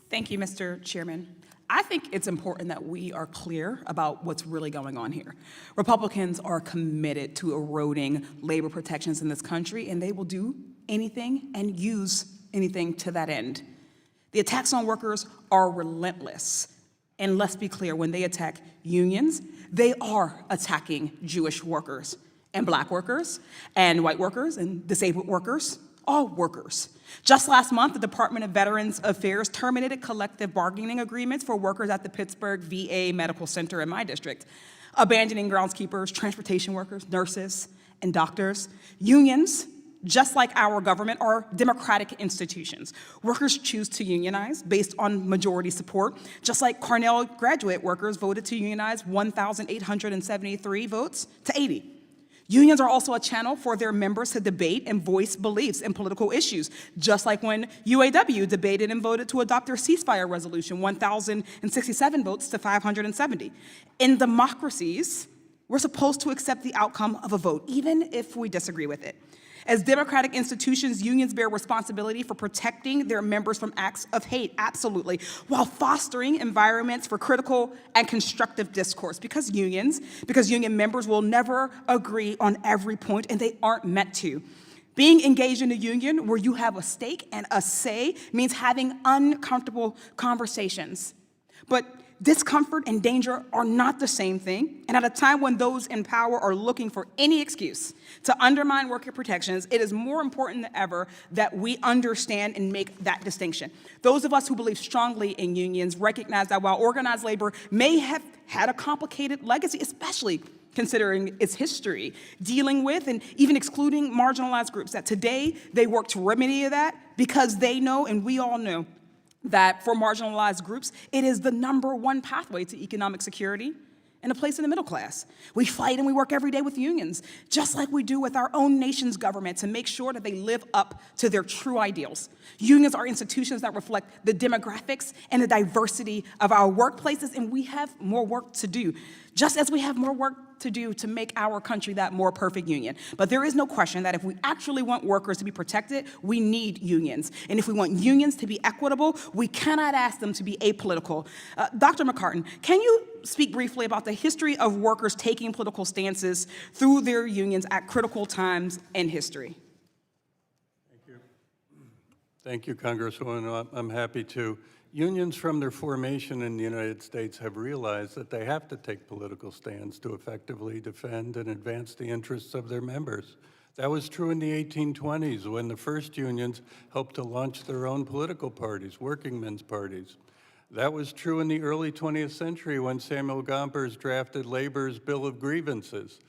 Thank you, Mr. Chairman. I think it's important that we are clear about what's really going on here. Republicans are committed to eroding labor protections in this country, and they will do anything and use anything to that end. The attacks on workers are relentless. And let's be clear, when they attack unions, they are attacking Jewish workers and Black workers and white workers and disabled workers, all workers. Just last month, the Department of Veterans Affairs terminated collective bargaining agreements for workers at the Pittsburgh VA Medical Center in my district, abandoning groundskeepers, transportation workers, nurses, and doctors. Unions, just like our government, are democratic institutions. Workers choose to unionize based on majority support, just like Cornell graduate workers voted to unionize 1,873 votes to 80. Unions are also a channel for their members to debate and voice beliefs in political issues, just like when UAW debated and voted to adopt their ceasefire resolution, 1,067 votes to 570. In democracies, we're supposed to accept the outcome of a vote, even if we disagree with it. As democratic institutions, unions bear responsibility for protecting their members from acts of hate, absolutely, while fostering environments for critical and constructive discourse. Because union members will never agree on every point, and they aren't meant to. Being engaged in a union where you have a stake and a say means having uncomfortable conversations. But discomfort and danger are not the same thing, and at a time when those in power are looking for any excuse to undermine worker protections, it is more important than ever that we understand and make that distinction. Those of us who believe strongly in unions recognize that while organized labor may have had a complicated legacy, especially considering its history, dealing with and even excluding marginalized groups, that today they work to remedy that because they know, and we all know, that for marginalized groups, it is the #1 pathway to economic security and a place in the middle class. We fight and we work every day with unions, just like we do with our own nation's government, to make sure that they live up to their true ideals. Unions are institutions that reflect the demographics and the diversity of our workplaces, and we have more work to do, just as we have more work to do to make our country that more perfect union. But there is no question that if we actually want workers to be protected, we need unions. And if we want unions to be equitable, we cannot ask them to be apolitical. Dr. McCartin, can you speak briefly about the history of workers taking political stances through their unions at critical times in history? Thank you. Thank you, Congresswoman. I'm happy to. Unions from their formation in the United States have realized that they have to take political stands to effectively defend and advance the interests of their members. That was true in the 1820s when the first unions helped to launch their own political parties, working men's parties. That was true in the early 20th century when Samuel Gompers drafted Labor's Bill of Grievances,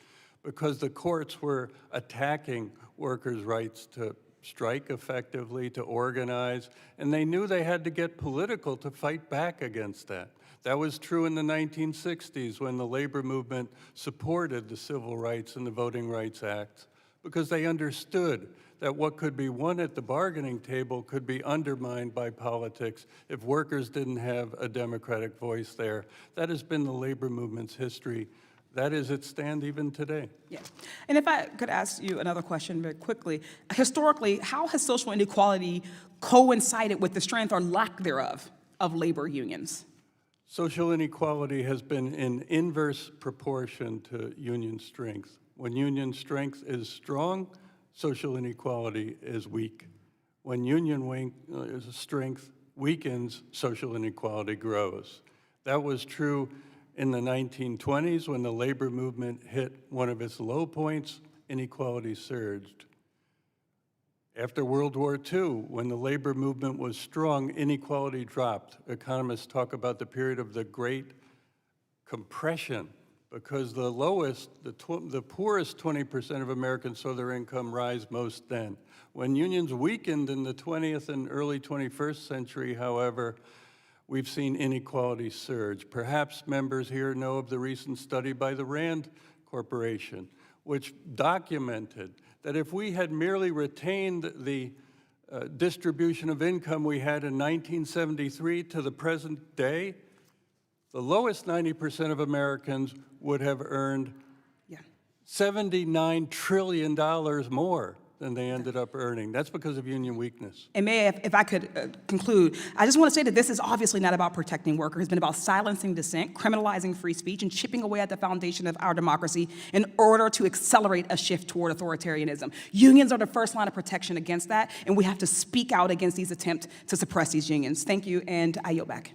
because the courts were attacking workers' rights to strike effectively, to organize, and they knew they had to get political to fight back against that. That was true in the 1960s when the labor movement supported the Civil Rights and the Voting Rights Acts, because they understood that what could be won at the bargaining table could be undermined by politics if workers didn't have a democratic voice there. That has been the labor movement's history. That is its stand even today. Yeah. And if I could ask you another question very quickly. Historically, how has social inequality coincided with the strength or lack thereof of labor unions? Social inequality has been in inverse proportion to union strength. When union strength is strong, social inequality is weak. When union strength weakens, social inequality grows. That was true in the 1920s, when the labor movement hit one of its low points, inequality surged. After World War II, when the labor movement was strong, inequality dropped. Economists talk about the period of the Great Compression, because the poorest 20% of Americans saw their income rise most then. When unions weakened in the 20th and early 21st century, however, we've seen inequality surge. Perhaps members here know of the recent study by the Rand Corporation, which documented that if we had merely retained the distribution of income we had in 1973 to the present day, the lowest 90% of Americans would have earned $79 trillion more than they ended up earning. That's because of union weakness. And may I, if I could conclude, I just want to say that this is obviously not about protecting workers. It's been about silencing dissent, criminalizing free speech, and chipping away at the foundation of our democracy in order to accelerate a shift toward authoritarianism. Unions are the first line of protection against that, and we have to speak out against these attempts to suppress these unions. Thank you, and I yield back.